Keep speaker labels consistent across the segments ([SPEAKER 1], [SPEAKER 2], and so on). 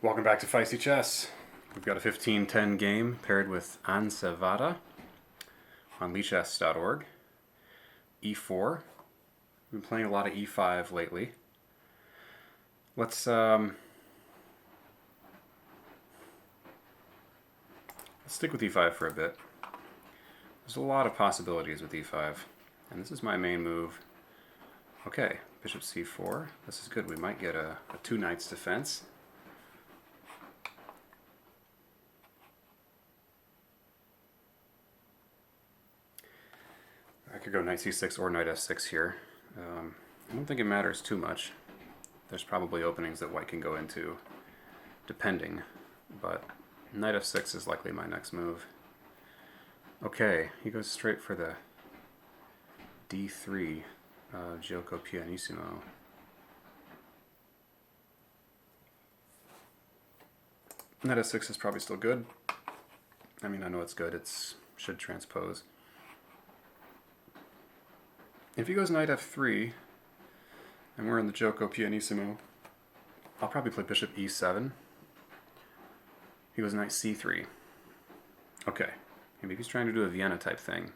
[SPEAKER 1] Welcome back to Feisty Chess. We've got a 15-10 game paired with Ansevada on lichess.org. E4. We've been playing a lot of E5 lately. Let's stick with E5 for a bit. There's a lot of possibilities with E5, and this is my main move. Okay, bishop C4. This is good. We might get a two knights defense. I could go knight c6 or knight f6 here. I don't think it matters too much. There's probably openings that white can go into, depending, but knight f6 is likely my next move. Okay, he goes straight for the d3, gioco pianissimo. Knight f6 is probably still good. I mean, I know it's good. It should transpose. If he goes knight f3, and we're in the gioco pianissimo, I'll probably play bishop e7. He goes knight c3. Okay, maybe he's trying to do a Vienna type thing.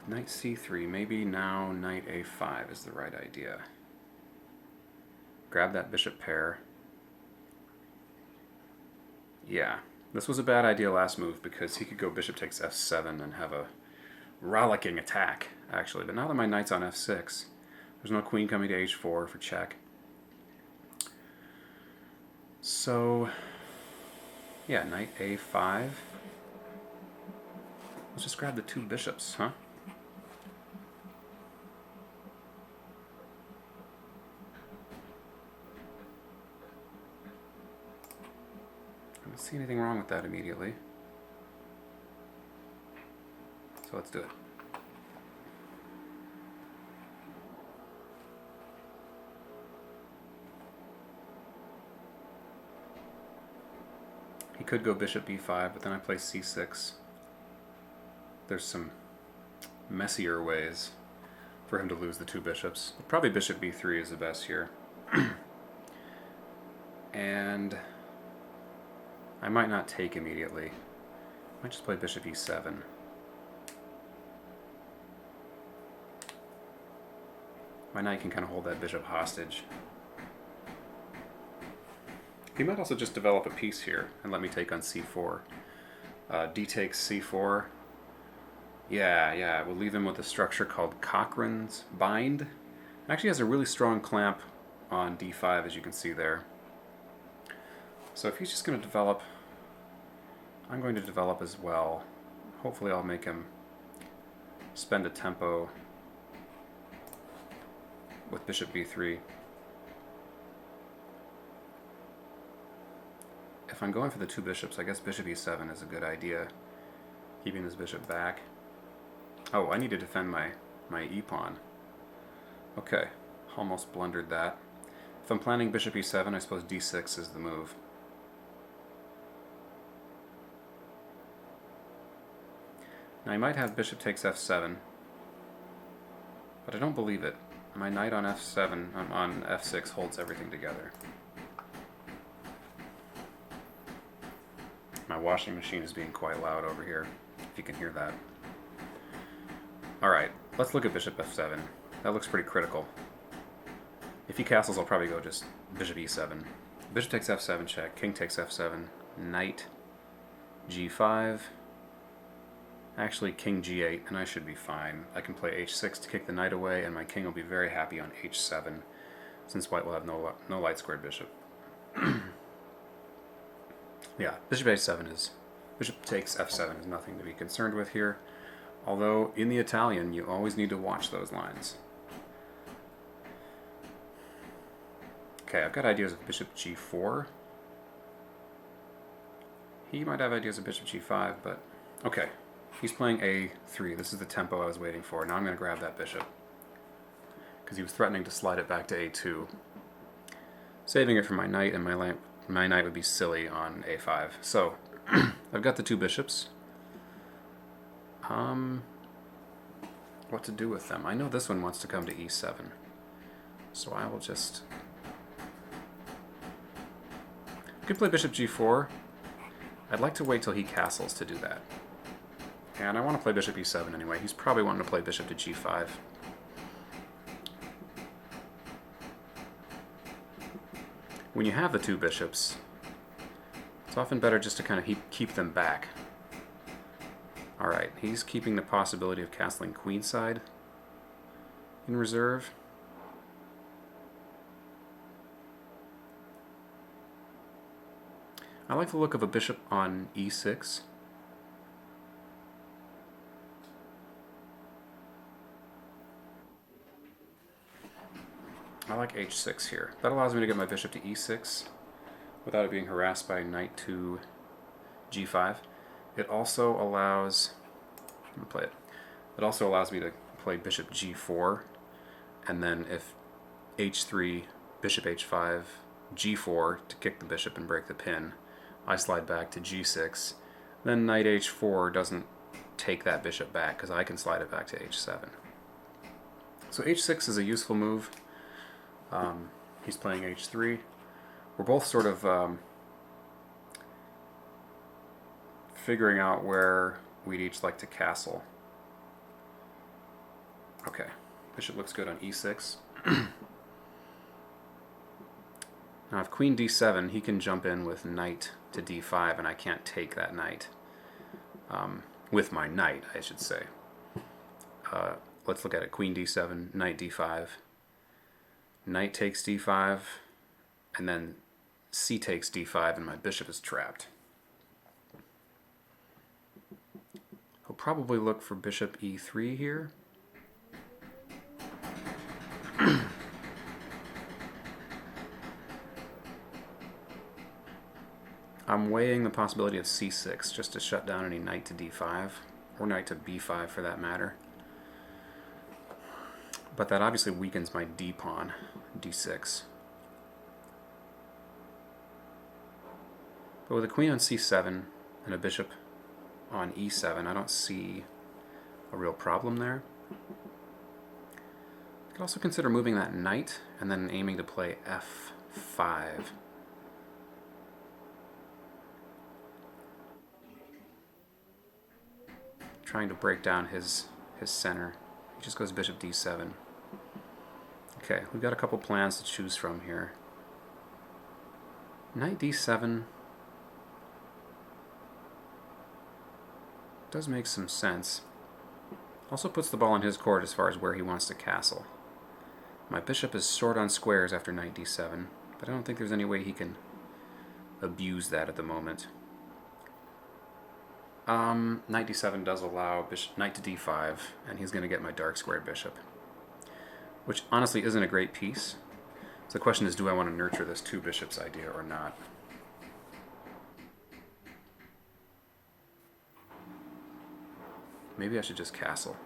[SPEAKER 1] Knight c3, maybe now knight a5 is the right idea. Grab that bishop pair. Yeah, this was a bad idea last move because he could go bishop takes f7 and have a rollicking attack, actually. But now that my knight's on f6, there's no queen coming to h4 for check. So, yeah, knight a5. Let's just grab the two bishops, huh? I don't see anything wrong with that immediately. So let's do it. He could go bishop b5, but then I play c6. There's some messier ways for him to lose the two bishops. Probably bishop b3 is the best here. And I might not take immediately. I might just play bishop e7. My knight can kind of hold that bishop hostage. He might also just develop a piece here and let me take on c4. D takes c4. Yeah, we'll leave him with a structure called Cochrane's bind. It actually has a really strong clamp on d5, as you can see there. So if he's just going to develop, I'm going to develop as well. Hopefully I'll make him spend a tempo with bishop b3. If I'm going for the two bishops, I guess bishop e7 is a good idea, keeping this bishop back. Oh, I need to defend my e-pawn. Okay, almost blundered that. If I'm planning bishop e7, I suppose d6 is the move. Now I might have bishop takes f7, but I don't believe it. My knight on f7, on f6 holds everything together. My washing machine is being quite loud over here, if you can hear that. Alright, let's look at bishop f7. That looks pretty critical. If he castles, I'll probably go just bishop e7. Bishop takes f7 check, king takes f7, knight g5. Actually, king g8, and I should be fine. I can play h6 to kick the knight away, and my king will be very happy on h7, since white will have no light squared bishop. Yeah, bishop a7 is... bishop takes f7 is nothing to be concerned with here. Although, in the Italian, you always need to watch those lines. Okay, I've got ideas of bishop g4. He might have ideas of bishop g5, but... okay. He's playing a3. This is the tempo I was waiting for. Now I'm going to grab that bishop, because he was threatening to slide it back to a2. Saving it for my knight, and my knight would be silly on a5. So, I've got the two bishops. What to do with them? I know this one wants to come to e7. So I will just I could play bishop g4. I'd like to wait till he castles to do that. And I want to play bishop e7 anyway. He's probably wanting to play bishop to g5. When you have the two bishops, it's often better just to kind of keep them back. Alright, he's keeping the possibility of castling queenside in reserve. I like the look of a bishop on e6. I like h6 here. That allows me to get my bishop to e6 without it being harassed by knight to g5. It also allows, I'm gonna play it. It also allows me to play bishop g4, and then if h3, bishop h5, g4 to kick the bishop and break the pin, I slide back to g6. Then knight h4 doesn't take that bishop back because I can slide it back to h7. So h6 is a useful move. He's playing h3. We're both sort of figuring out where we'd each like to castle. Okay, bishop looks good on e6. Now if queen d7, he can jump in with knight to d5, and I can't take that knight. With my knight, I should say. Let's look at it. Queen d7, knight d5. Knight takes d5, and then c takes d5, and my bishop is trapped. He'll probably look for bishop e3 here. I'm weighing the possibility of c6 just to shut down any knight to d5, or knight to b5 for that matter. But that obviously weakens my d-pawn, d6. But with a queen on c7 and a bishop on e7, I don't see a real problem there. I could also consider moving that knight and then aiming to play f5. Trying to break down his center. He just goes bishop d7. Okay, we've got a couple plans to choose from here. Knight d7 does make some sense. Also puts the ball in his court as far as where he wants to castle. My bishop is short on squares after knight d7, but I don't think there's any way he can abuse that at the moment. Knight d7 does allow knight to d5, and he's going to get my dark squared bishop, which honestly isn't a great piece. So the question is, do I want to nurture this two bishops idea or not? Maybe I should just castle.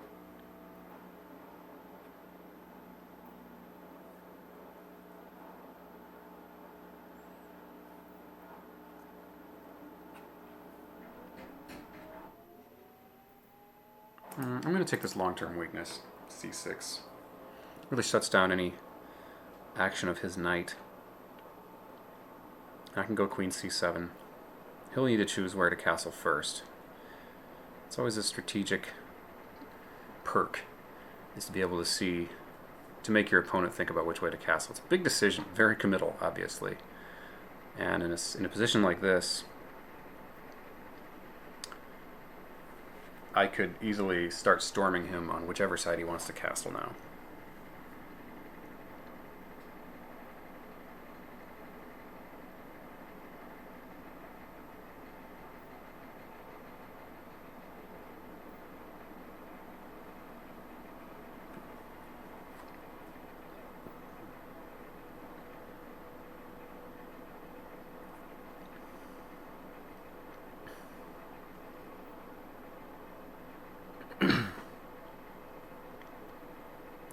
[SPEAKER 1] I'm going to take this long-term weakness, c6. Really shuts down any action of his knight. I can go queen c7. He'll need to choose where to castle first. It's always a strategic perk, is to be able to make your opponent think about which way to castle. It's a big decision, very committal, obviously. And in a position like this, I could easily start storming him on whichever side he wants to castle now.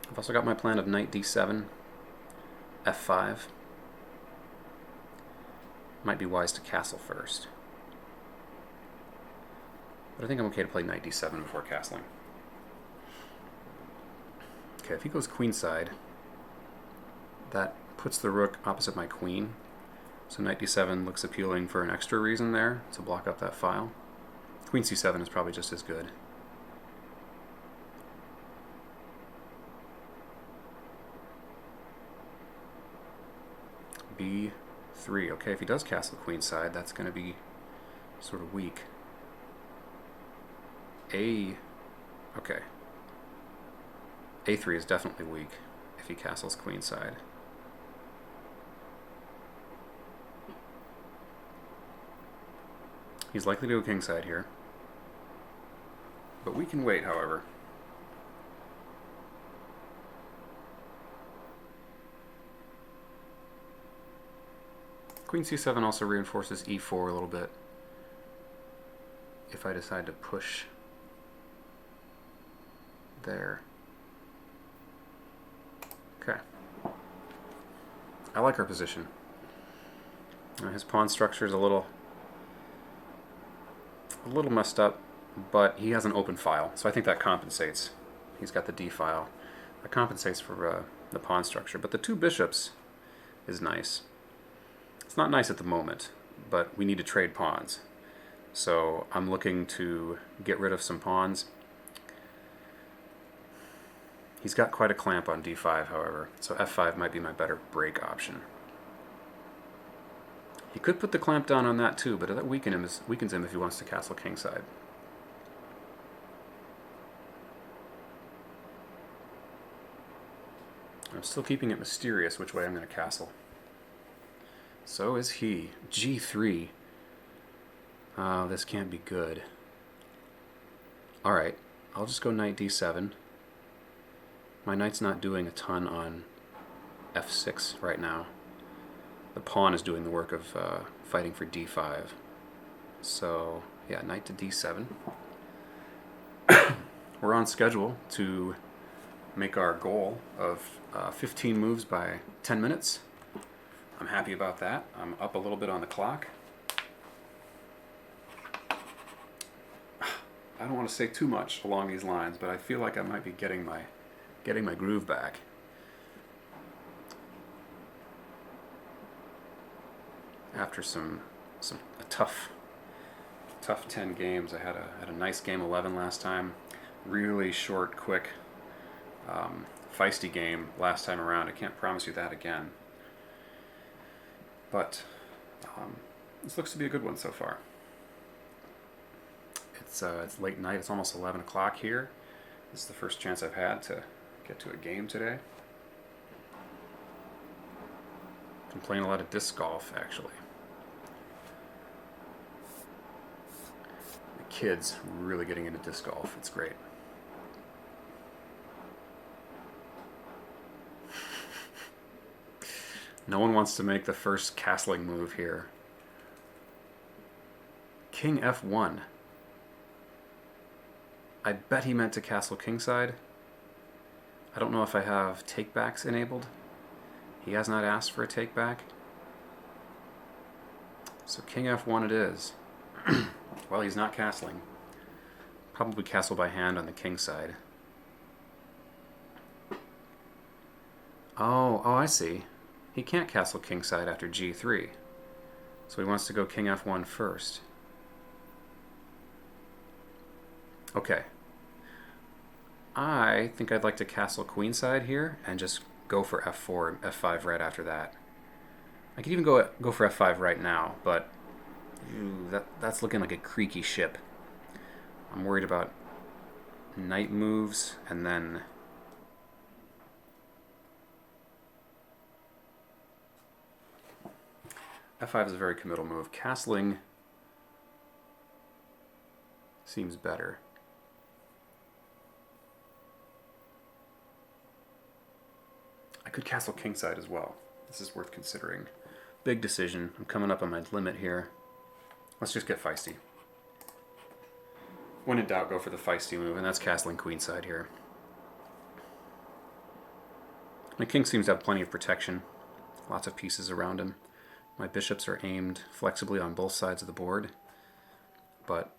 [SPEAKER 1] I've also got my plan of knight d7, f5. Might be wise to castle first. But I think I'm okay to play knight d7 before castling. Okay, if he goes queenside, that puts the rook opposite my queen, So knight d7 looks appealing for an extra reason there, to block up that file. Queen c7 is probably just as good. b3. Okay, if he does castle queenside, that's going to be sort of weak. Okay. a3 is definitely weak if he castles queenside. He's likely to go kingside here. But we can wait, however. Queen c7 also reinforces e4 a little bit if I decide to push there. Okay. I like our position. His pawn structure is a little messed up, but he has an open file, so I think that compensates. He's got the d file. That compensates for the pawn structure, but the two bishops is nice. It's not nice at the moment, but we need to trade pawns. So I'm looking to get rid of some pawns. He's got quite a clamp on d5, however, so f5 might be my better break option. He could put the clamp down on that too, but that weakens him if he wants to castle kingside. I'm still keeping it mysterious which way I'm going to castle. So is he. g3. This can't be good. Alright, I'll just go knight d7. My knight's not doing a ton on f6 right now. The pawn is doing the work of fighting for d5. So, yeah, knight to d7. We're on schedule to make our goal of 15 moves by 10 minutes. I'm happy about that. I'm up a little bit on the clock. I don't want to say too much along these lines, but I feel like I might be getting my groove back. After a tough 10 games, I had a nice game 11 last time. Really short, quick, feisty game last time around. I can't promise you that again. But this looks to be a good one so far. It's late night. It's almost 11 o'clock here. This is the first chance I've had to get to a game today. Been playing a lot of disc golf, actually. The kids really getting into disc golf. It's great. No one wants to make the first castling move here. King f1. I bet he meant to castle kingside. I don't know if I have takebacks enabled. He has not asked for a takeback. So king f1 it is. Well, he's not castling. Probably castle by hand on the king side. Oh, I see. He can't castle kingside after g3. So he wants to go king f1 first. Okay. I think I'd like to castle queenside here and just go for f4 and f5 right after that. I could even go for f5 right now, but that's looking like a creaky ship. I'm worried about knight moves and then f5 is a very committal move. Castling seems better. I could castle kingside as well. This is worth considering. Big decision. I'm coming up on my limit here. Let's just get feisty. When in doubt, go for the feisty move, and that's castling queenside here. My king seems to have plenty of protection. Lots of pieces around him. My bishops are aimed flexibly on both sides of the board. But,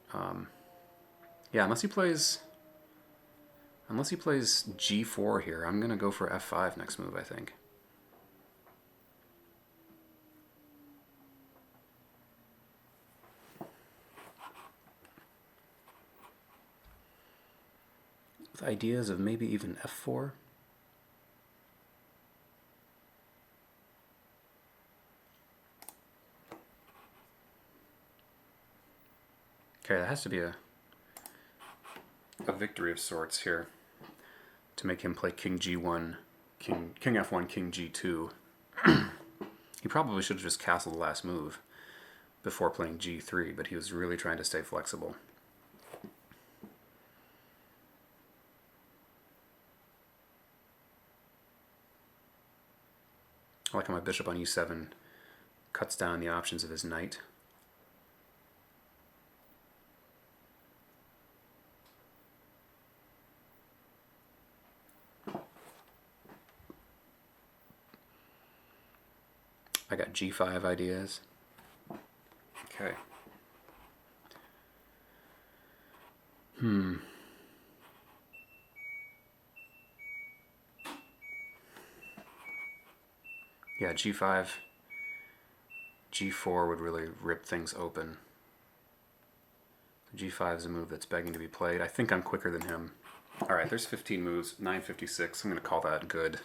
[SPEAKER 1] yeah, unless he plays g4 here, I'm going to go for f5 next move, I think. with ideas of maybe even f4. Okay, that has to be a victory of sorts here to make him play king g1, king f1, king g2. He probably should have just castled the last move before playing g3, but he was really trying to stay flexible. I like how my bishop on e7 cuts down the options of his knight. I got g5 ideas. Okay. Yeah, g5, g4 would really rip things open. G5 is a move that's begging to be played. I think I'm quicker than him. All right, there's 15 moves, 9:56. I'm going to call that good.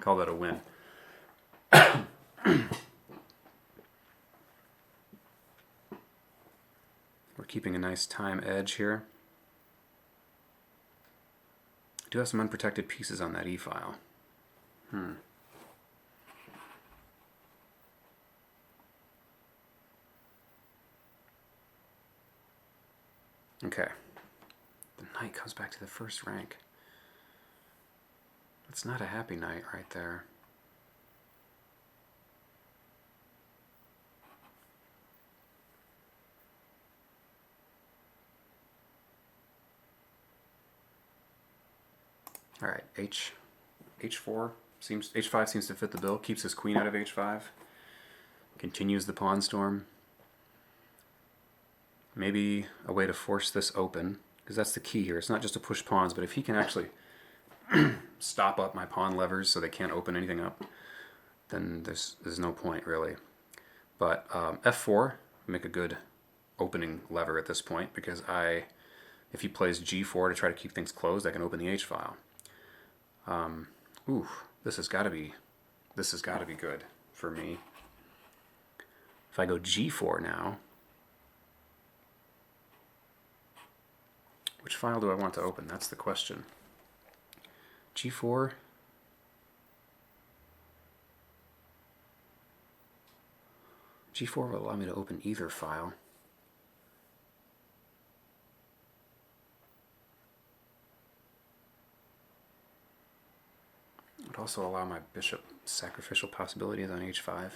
[SPEAKER 1] Call that a win. We're keeping a nice time edge here. I do have some unprotected pieces on that e-file. Okay. The knight comes back to the first rank. That's not a happy knight right there. All right, h4 seems, h5 seems to fit the bill. Keeps his queen out of h5. Continues the pawn storm. Maybe a way to force this open, because that's the key here. It's not just to push pawns, but if he can actually stop up my pawn levers so they can't open anything up, then there's no point really. But f4 make a good opening lever at this point, because if he plays g4 to try to keep things closed, I can open the h-file. Ooh, this has got to be good for me. If I go g4 now, which file do I want to open? That's the question. g4. g4 will allow me to open either file. It would also allow my bishop sacrificial possibilities on h5.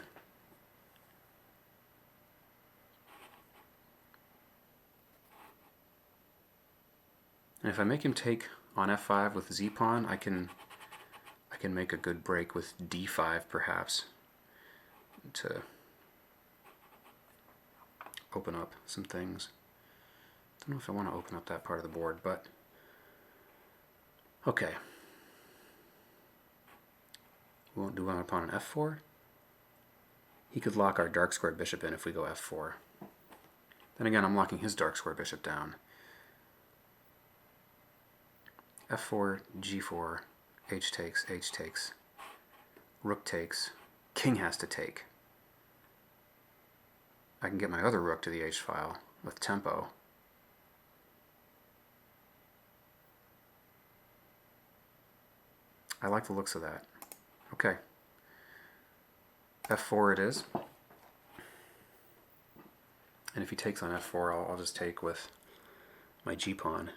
[SPEAKER 1] And if I make him take on f5 with z-pawn, I can make a good break with d5 perhaps to open up some things. Don't know if I want to open up that part of the board, but okay. We won't do one upon an f4. He could lock our dark square bishop in if we go f4. Then again, I'm locking his dark square bishop down. f4, g4, h takes, rook takes, king has to take. I can get my other rook to the h-file with tempo. I like the looks of that. Okay. f4 it is. And if he takes on f4, I'll just take with my g-pawn.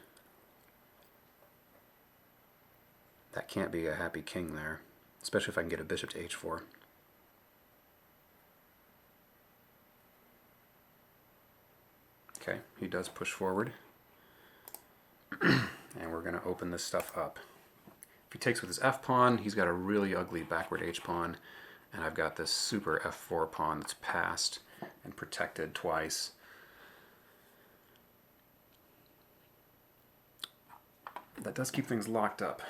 [SPEAKER 1] That can't be a happy king there, especially if I can get a bishop to h4. Okay, he does push forward. And we're going to open this stuff up. If he takes with his f-pawn, he's got a really ugly backward h-pawn, and I've got this super f4 pawn that's passed and protected twice. That does keep things locked up.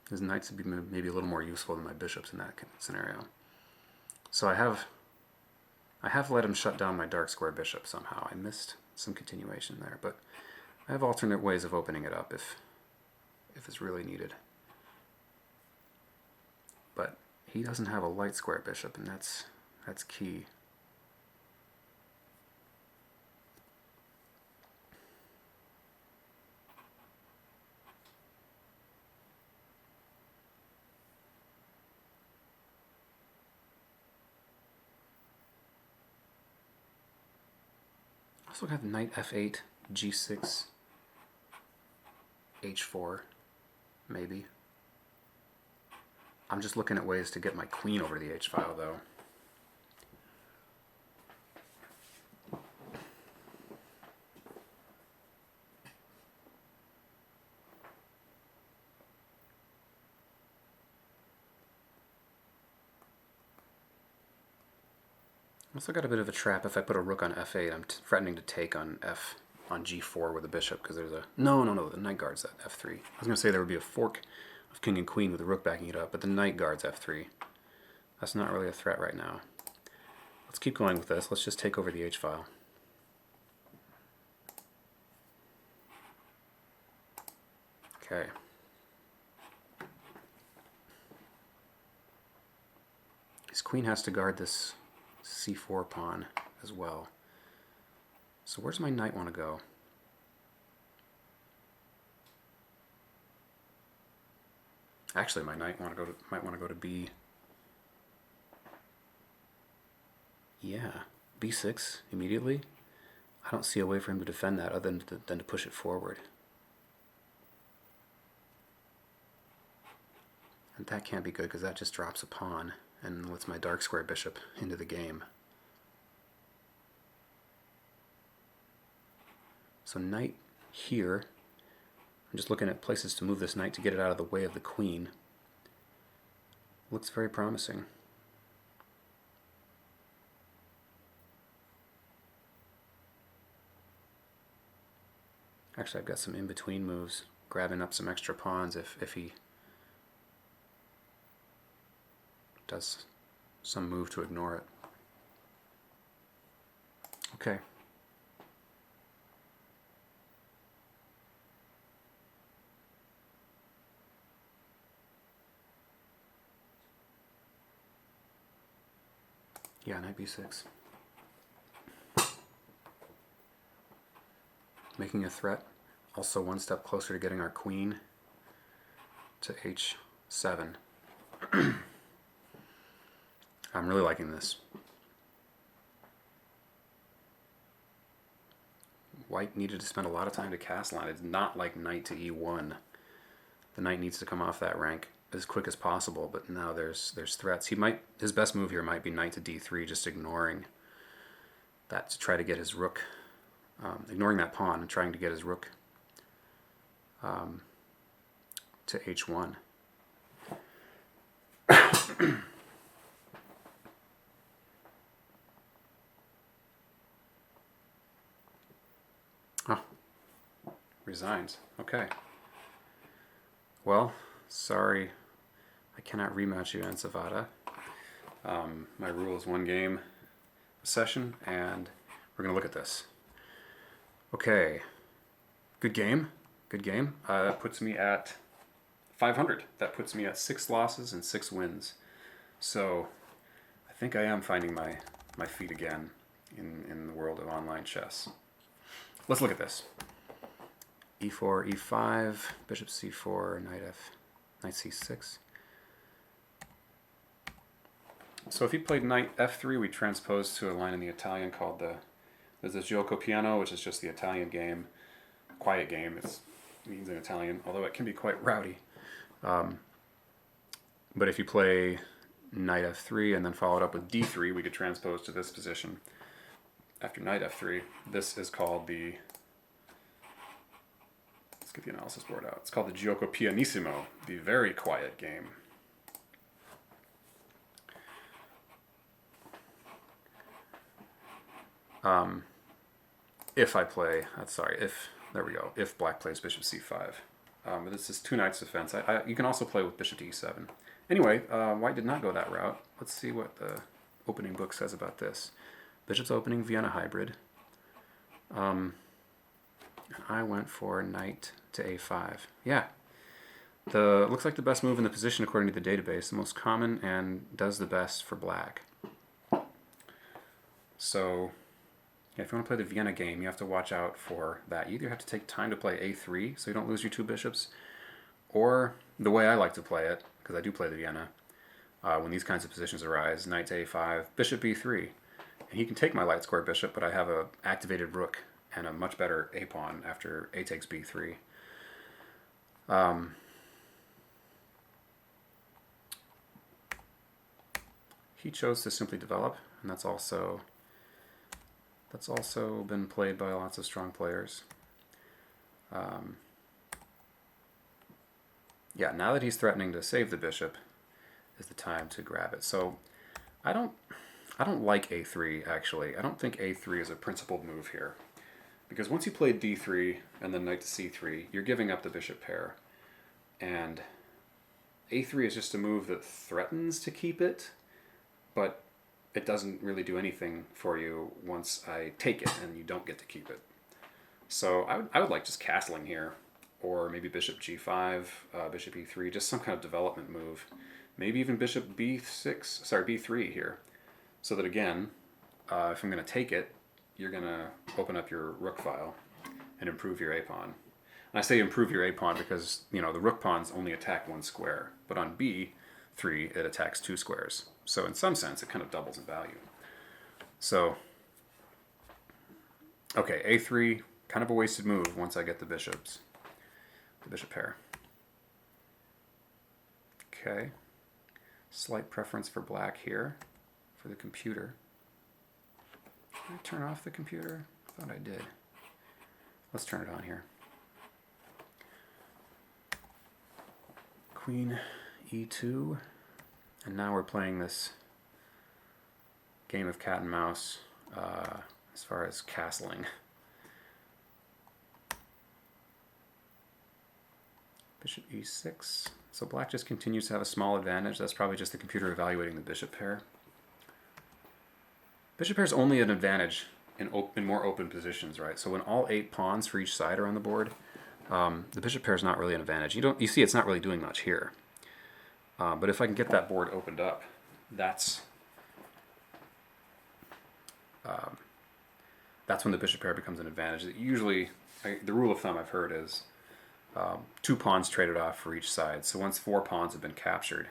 [SPEAKER 1] His knights would be maybe a little more useful than my bishops in that scenario. So I have let him shut down my dark square bishop somehow. I missed some continuation there. But I have alternate ways of opening it up if it's really needed. But he doesn't have a light square bishop, and that's key. Also have knight f8, g6, h4, maybe. I'm just looking at ways to get my queen over to the h-file, though. I also got a bit of a trap. If I put a rook on f8, I'm threatening to take on g4 with a bishop, because there's a... No, the knight guards at f3. I was going to say there would be a fork of king and queen with the rook backing it up, but the knight guards f3. That's not really a threat right now. Let's keep going with this. Let's just take over the h-file. Okay. His queen has to guard this c4 pawn as well. So where's my knight want to go? Actually, my knight might want to go to b. Yeah, b6 immediately. I don't see a way for him to defend that other than to push it forward. And that can't be good because that just drops a pawn and lets my dark square bishop into the game. So knight here. I'm just looking at places to move this knight to get it out of the way of the queen. Looks very promising. Actually, I've got some in-between moves, grabbing up some extra pawns if he does some move to ignore it. Okay. Yeah, knight b6. Making a threat. Also one step closer to getting our queen to h7. I'm really liking this. White needed to spend a lot of time to castle on it. It's not like knight to e1. The knight needs to come off that rank as quick as possible, but now there's threats. His best move here might be knight to d3, just ignoring that to try to get his rook, ignoring that pawn and trying to get his rook to h1. Oh, resigns. Okay. Well, sorry, I cannot rematch you, Ansavada. My rule is one game a session, and we're going to look at this. Okay, good game, good game. That puts me at 500. That puts me at 6 losses and 6 wins. So I think I am finding my feet again in the world of online chess. Let's look at this. e4, e5, bishop c4, knight c6. So if he played knight f3, we transpose to a line in the Italian called there's this gioco piano, which is just the Italian game, quiet game. It means in Italian, although it can be quite rowdy. But if you play knight f3 and then follow it up with d3, we could transpose to this position. After knight f3, this is called the... Let's get the analysis board out. It's called the gioco pianissimo, the very quiet game. If black plays bishop c5. But this is 2 knights defense. You can also play with bishop to e7. Anyway, white did not go that route. Let's see what the opening book says about this. Bishop's opening Vienna hybrid. I went for knight to a5. Yeah. Looks like the best move in the position according to the database. The most common and does the best for black. So, yeah, if you want to play the Vienna game, you have to watch out for that. You either have to take time to play a3 so you don't lose your two bishops, or the way I like to play it, because I do play the Vienna, when these kinds of positions arise, knight to a5, bishop b3. And he can take my light square bishop, but I have a activated rook and a much better a pawn after a takes b3. He chose to simply develop, and that's also been played by lots of strong players. Yeah, now that he's threatening to save the bishop is the time to grab it. So I don't like a3, actually. I don't think a3 is a principled move here. Because once you play d3 and then knight to c3, you're giving up the bishop pair. And a3 is just a move that threatens to keep it, but it doesn't really do anything for you once I take it and you don't get to keep it. So I would like just castling here, or maybe bishop g5, bishop e3, just some kind of development move. Maybe even bishop b3 here. So that again, if I'm going to take it, you're going to open up your rook file and improve your a-pawn. And I say improve your a-pawn because, the rook pawns only attack one square, but on b3 it attacks two squares. So in some sense, it kind of doubles in value. So, okay, a3, kind of a wasted move once I get the bishop pair. Okay, slight preference for black here for the computer. Did I turn off the computer? I thought I did. Let's turn it on here. Queen e2. And now we're playing this game of cat and mouse as far as castling. Bishop e6. So black just continues to have a small advantage. That's probably just the computer evaluating the bishop pair. Bishop pair is only an advantage in more open positions, right? So when all 8 pawns for each side are on the board, the bishop pair is not really an advantage. You see it's not really doing much here. But if I can get that board opened up, that's when the bishop pair becomes an advantage. Usually, the rule of thumb I've heard is 2 pawns traded off for each side. So once 4 pawns have been captured,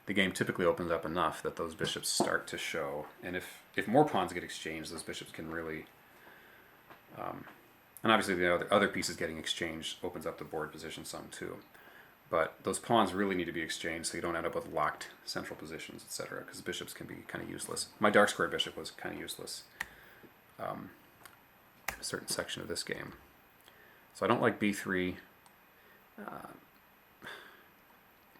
[SPEAKER 1] the game typically opens up enough that those bishops start to show. And if more pawns get exchanged, those bishops can really... and obviously the other pieces getting exchanged opens up the board position some too. But those pawns really need to be exchanged so you don't end up with locked central positions, etc. Because bishops can be kind of useless. My dark square bishop was kind of useless in a certain section of this game. So I don't like b3.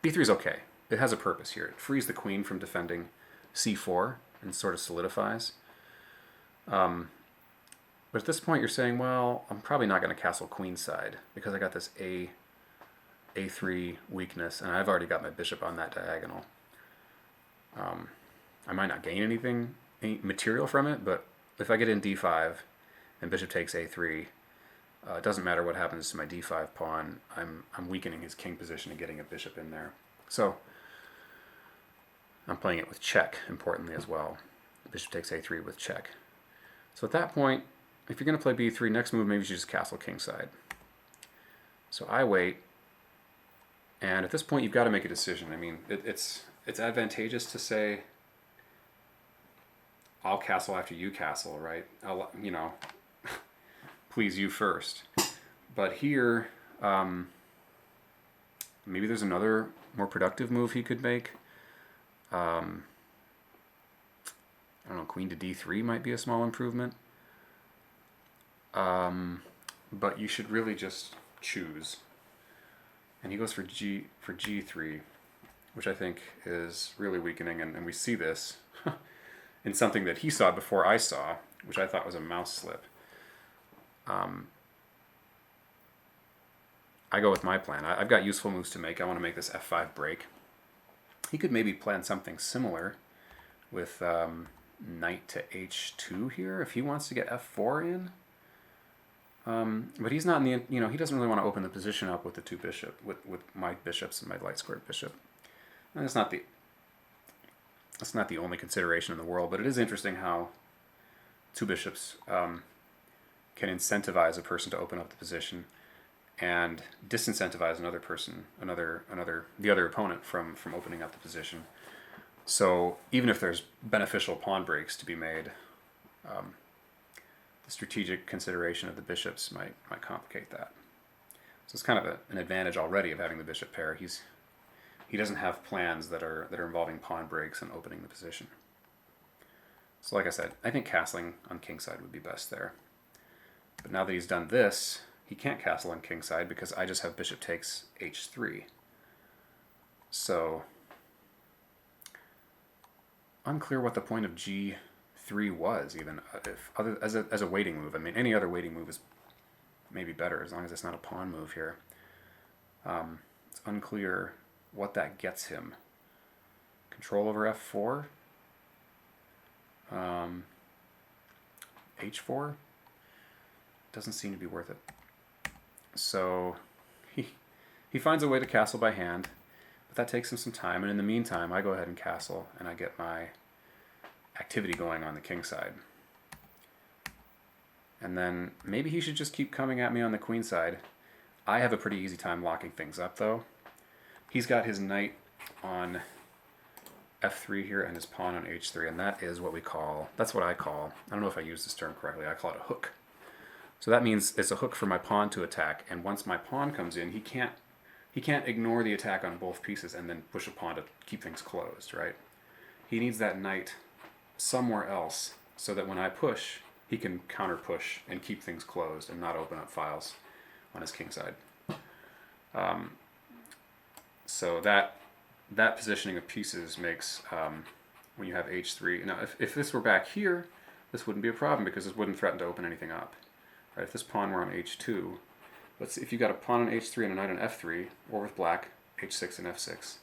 [SPEAKER 1] b3 is okay. It has a purpose here. It frees the queen from defending c4 and sort of solidifies. But at this point you're saying, well, I'm probably not going to castle queenside because I got this a3 weakness, and I've already got my bishop on that diagonal. I might not gain any material from it, but if I get in d5 and bishop takes a3, it doesn't matter what happens to my d5 pawn. I'm weakening his king position and getting a bishop in there. So I'm playing it with check, importantly as well. Bishop takes a3 with check. So at that point, if you're going to play b3, next move maybe you should just castle kingside. So I wait. And at this point, you've got to make a decision. I mean, it's advantageous to say, I'll castle after you castle, right? Please you first. But here, maybe there's another more productive move he could make. I don't know, queen to d3 might be a small improvement. But you should really just choose. And he goes for g3, which I think is really weakening, and we see this in something that he saw before I saw, which I thought was a mouse slip. I go with my plan. I've got useful moves to make. I want to make this f5 break. He could maybe plan something similar with knight to h2 here, if he wants to get f4 in. But he's not in the, he doesn't really want to open the position up with the two bishop, with my bishops and my light squared bishop. And it's not the only consideration in the world, but it is interesting how two bishops can incentivize a person to open up the position and disincentivize another person, the other opponent from opening up the position. So even if there's beneficial pawn breaks to be made, the strategic consideration of the bishops might complicate that. So it's kind of an advantage already of having the bishop pair. He doesn't have plans that are involving pawn breaks and opening the position. So like I said, I think castling on kingside would be best there. But now that he's done this, he can't castle on kingside because I just have bishop takes h3. So unclear what the point of g3 was, even if as a waiting move. I mean, any other waiting move is maybe better as long as it's not a pawn move here. It's unclear what that gets him. Control over f4. H4 doesn't seem to be worth it. So he finds a way to castle by hand, but that takes him some time. And in the meantime, I go ahead and castle, and I get my activity going on the king side. And then maybe he should just keep coming at me on the queen side. I have a pretty easy time locking things up, though. He's got his knight on f3 here and his pawn on h3, and that's what I call, I don't know if I use this term correctly, I call it a hook. So that means it's a hook for my pawn to attack, and once my pawn comes in, he can't ignore the attack on both pieces and then push a pawn to keep things closed, right? He needs that knight somewhere else so that when I push, he can counter push and keep things closed and not open up files on his king side. So that positioning of pieces makes, when you have h3, now if this were back here, this wouldn't be a problem because this wouldn't threaten to open anything up. Right? If this pawn were on h2, let's see, if you've got a pawn on h3 and a knight on f3, or with black, h6 and f6,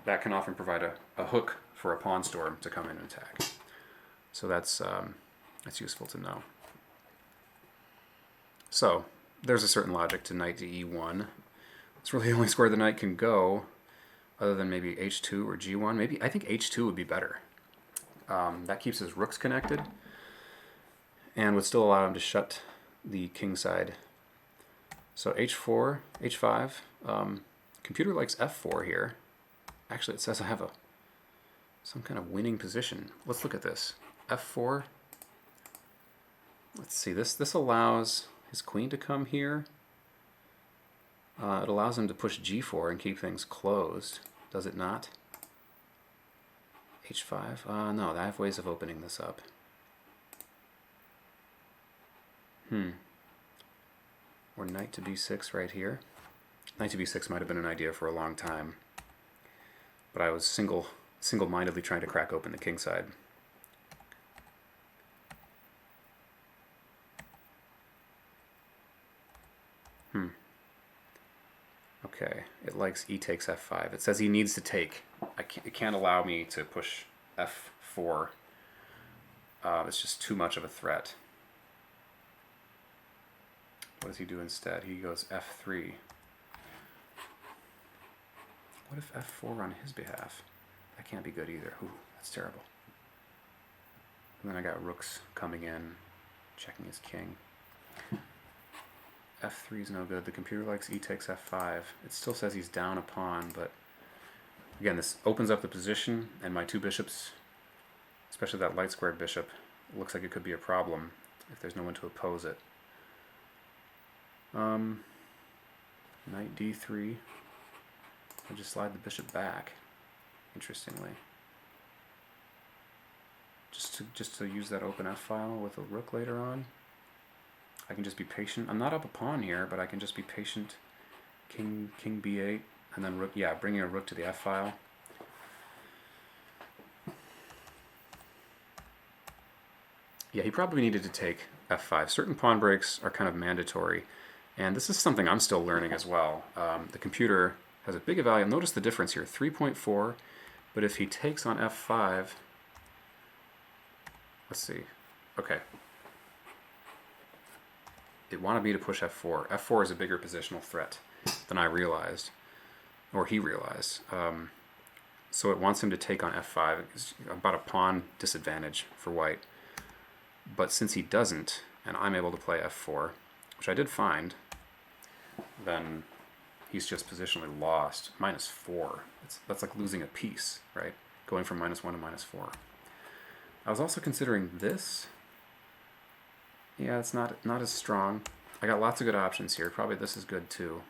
[SPEAKER 1] that can often provide a hook for a pawn storm to come in and attack. So that's useful to know. So there's a certain logic to knight to e1. It's really the only square the knight can go, other than maybe h2 or g1. I think h2 would be better. That keeps his rooks connected and would still allow him to shut the king side. So h4, h5. Computer likes f4 here. Actually, it says I have some kind of winning position. Let's look at this. f4. Let's see. This allows his queen to come here. It allows him to push g4 and keep things closed. Does it not? h5? No, I have ways of opening this up. Or knight to b6 right here. Knight to b6 might have been an idea for a long time, but I was single-mindedly trying to crack open the king side. Okay, it likes e takes f5. It says he needs to take. It can't allow me to push f4. It's just too much of a threat. What does he do instead? He goes f3. What if f4 on his behalf? That can't be good either. Ooh, that's terrible. And then I got rooks coming in, checking his king. f3 is no good. The computer likes e takes f5. It still says he's down a pawn, but again, this opens up the position, and my two bishops, especially that light squared bishop, looks like it could be a problem if there's no one to oppose it. Knight d3. I'll just slide the bishop back, interestingly. Just to use that open f file with a rook later on. I can just be patient. I'm not up a pawn here, but I can just be patient. King b8, and then rook. Yeah, bringing a rook to the f file. Yeah, he probably needed to take f5. Certain pawn breaks are kind of mandatory, and this is something I'm still learning as well. The computer has a big value. Notice the difference here, 3.4, but if he takes on f5, let's see. Okay. it wanted me to push f4. f4 is a bigger positional threat than I realized, or he realized. So it wants him to take on f5. It's about a pawn disadvantage for white. But since he doesn't, and I'm able to play f4, which I did find, then he's just positionally lost. -4. That's like losing a piece, right? Going from -1 to -4. I was also considering this. Yeah, it's not as strong. I got lots of good options here. Probably this is good too.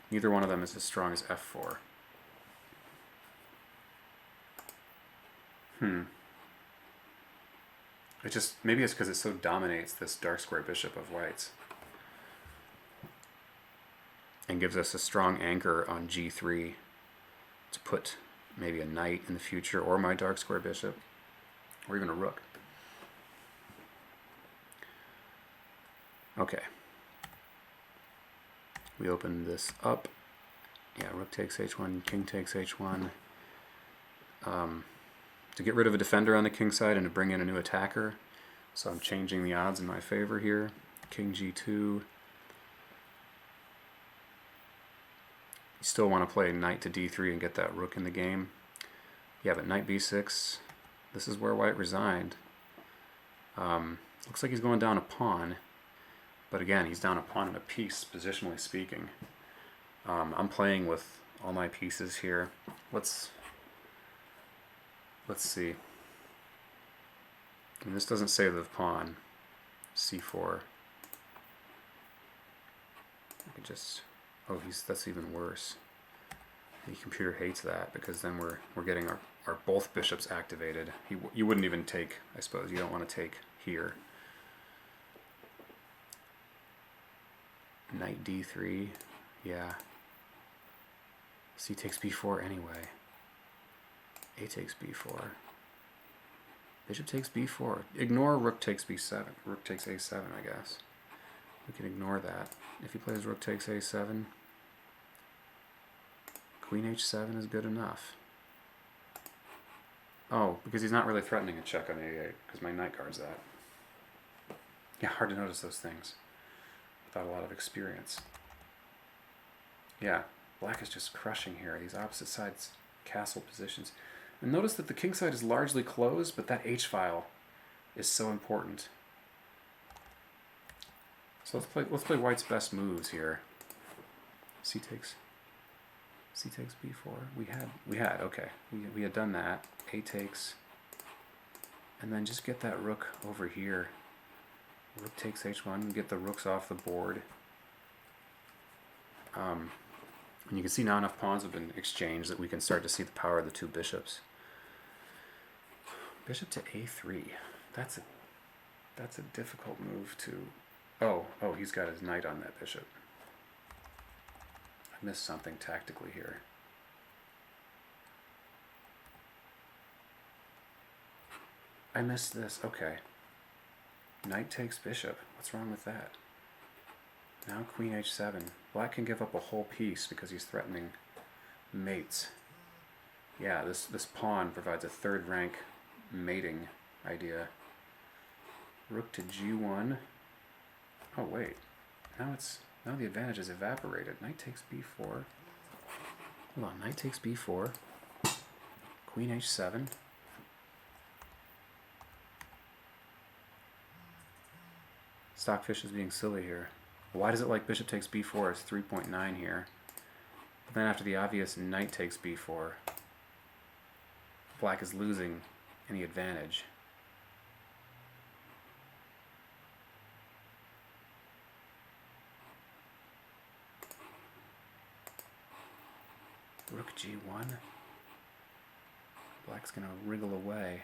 [SPEAKER 1] Neither one of them is as strong as f4. It just, maybe it's because it so dominates this dark square bishop of white's and gives us a strong anchor on g3 to put maybe a knight in the future, or my dark square bishop, or even a rook. Okay. We open this up. Yeah, rook takes h1, king takes h1. To get rid of a defender on the king side and to bring in a new attacker. So I'm changing the odds in my favor here. King g2. You still want to play knight to d3 and get that rook in the game. Yeah, but knight b6. This is where white resigned. Looks like he's going down a pawn. But again, he's down a pawn and a piece, positionally speaking. I'm playing with all my pieces here. Let's see. And this doesn't save the pawn. c4. I could just, oh, that's even worse. The computer hates that because then we're getting our both bishops activated. You wouldn't even take, I suppose. You don't want to take here. Knight d3. Yeah. C takes b4 anyway. A takes b4. Bishop takes b4. Ignore rook takes b7. Rook takes a7, I guess. We can ignore that. If he plays rook takes a7, queen h7 is good enough. Oh, because he's not really threatening a check on a8, because my knight guards that. Yeah, hard to notice those things without a lot of experience. Yeah, black is just crushing here. These opposite sides castle positions. And notice that the king side is largely closed, but that h-file is so important. So let's play white's best moves here. C takes b4. We had okay. We had done that. A takes, and then just get that rook over here. Rook takes h1. Get the rooks off the board. And you can see now enough pawns have been exchanged that we can start to see the power of the two bishops. Bishop to a3. That's a difficult move to. Oh, he's got his knight on that bishop. I missed something tactically here. I missed this. Okay. Knight takes bishop. What's wrong with that? Now queen h7. Black can give up a whole piece because he's threatening mates. Yeah, this pawn provides a third rank mating idea. Rook to g1. Oh wait. Now the advantage is evaporated. Knight takes b4. Hold on, knight takes b4. Queen h7. Stockfish is being silly here. Why does it like bishop takes b4 is 3.9 here? But then after the obvious knight takes b4, black is losing any advantage. Rook g1. Black's going to wriggle away.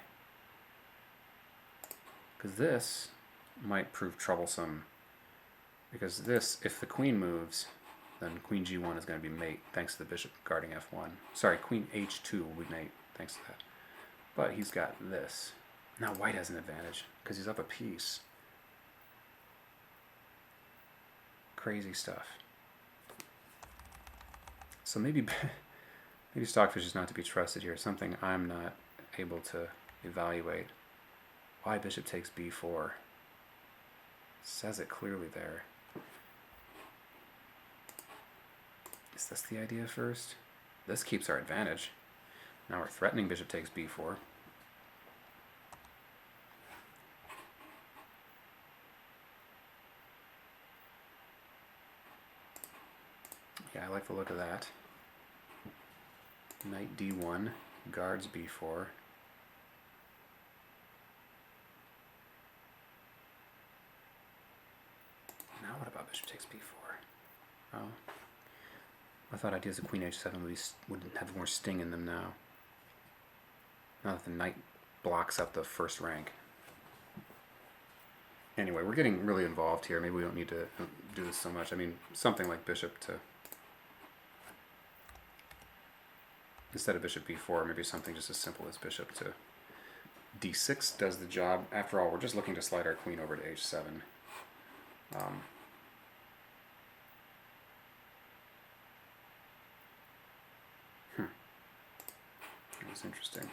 [SPEAKER 1] Because this might prove troublesome. Because this, if the queen moves, then queen g1 is going to be mate, thanks to the bishop guarding f1. Sorry, queen h2 will be mate, thanks to that. But he's got this. Now white has an advantage, because he's up a piece. Crazy stuff. So maybe Stockfish is not to be trusted here. Something I'm not able to evaluate. Why bishop takes b4? Says it clearly there. Is this the idea first? This keeps our advantage. Now we're threatening bishop takes b4. Yeah, I like the look of that. Knight d1, guards b4. Now what about bishop takes b4? Oh, I thought ideas of queen h7 would have more sting in them now. Now that the knight blocks up the first rank. Anyway, we're getting really involved here. Maybe we don't need to do this so much. I mean, something like bishop to... Instead of bishop b4, maybe something just as simple as bishop to d6 does the job. After all, we're just looking to slide our queen over to h7. That's interesting.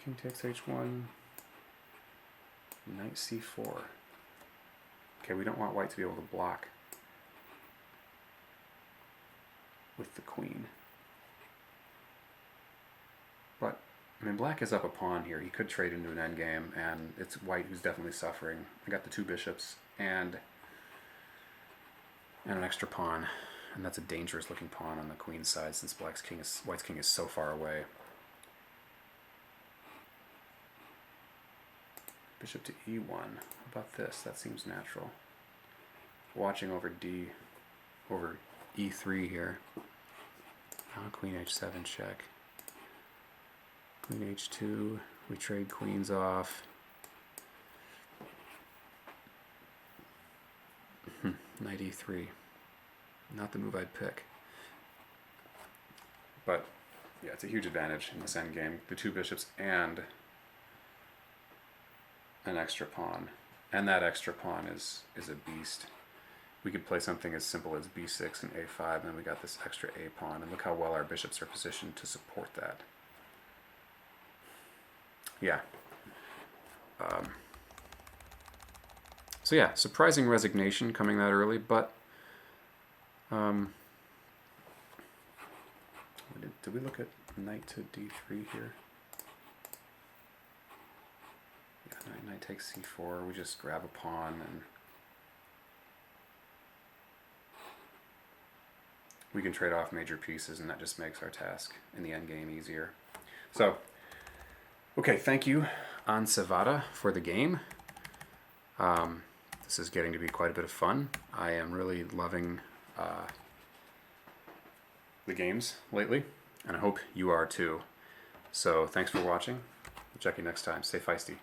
[SPEAKER 1] King takes h1, knight c4. Okay, we don't want white to be able to block with the queen. But, I mean, black is up a pawn here. He could trade into an endgame, and it's white who's definitely suffering. I got the two bishops and an extra pawn, and that's a dangerous looking pawn on the queen's side since white's king is so far away. Bishop to e1. How about this? That seems natural. Watching over e3 here. Now queen h7 check. Queen h2. We trade queens off. Knight e3. Not the move I'd pick. But yeah, it's a huge advantage in this endgame. The two bishops and an extra pawn. And that extra pawn is a beast. We could play something as simple as b6 and a5, and then we got this extra a pawn, and look how well our bishops are positioned to support that. Yeah. So yeah, surprising resignation coming that early, but did we look at knight to d3 here? Yeah, knight takes c4, we just grab a pawn and we can trade off major pieces, and that just makes our task in the endgame easier. So, okay, thank you, Ansevada, for the game. This is getting to be quite a bit of fun. I am really loving the games lately, and I hope you are too. So thanks for watching. We'll check you next time. Stay feisty.